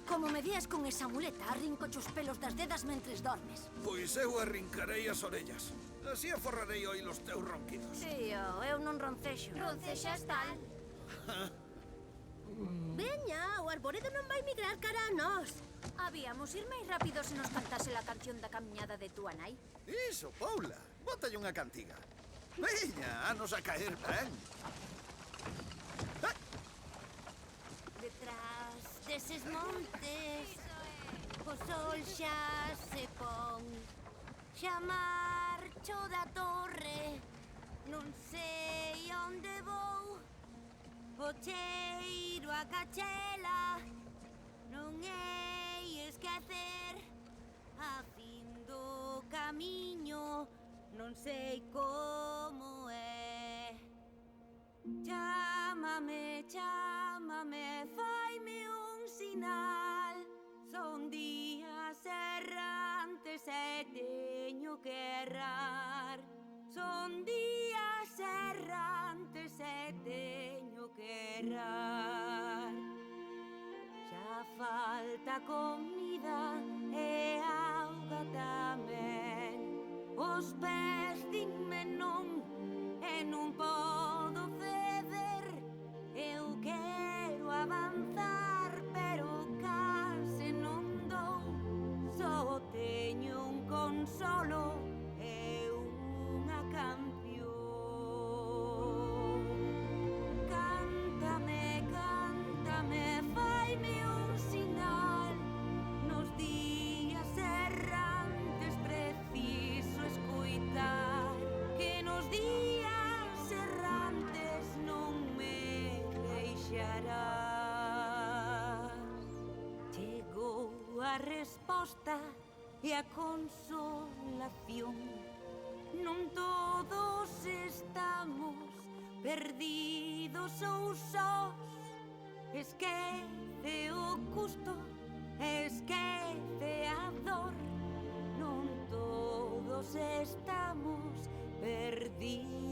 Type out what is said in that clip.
Como me días con esa muleta, arrincoche os pelos das dedas mentres dormes. Pois eu arrincarei as orellas. Así aforrarei oi os teus ronquidos. Tío, eu non roncexo. Roncexas tal. Veña, o arboredo non vai migrar cara a nós. Habíamos ir máis rápido se nos cantase la canción da camiñada de túa nai. Iso, Paula, bótalle unha cantiga. Veña, anos a caer ben. Detrás deses montes o sol xa se pon. Xa marcho da torre, non sei onde vou. O cheiro a cachela, non hei esquecer. A fin do camiño, non sei como é. Chámame, chámame, faime un sinal. Son días errantes e teño que errar. Son días errantes e teño que errar. Xa falta comida e auga tamén. Os pés dinme non e non podo ceder. Eu quero avanzar, pero case non dou. Só teño un consolo e unha canción. Cántame, cántame, faime un sinal. Nos días errantes preciso escoitar. Que nos días errantes non me deixarás. Chegou a resposta e a consolación. Non todos estamos perdidos ou sós. Esquece o custo, esquece a dor. Non todos estamos perdidos.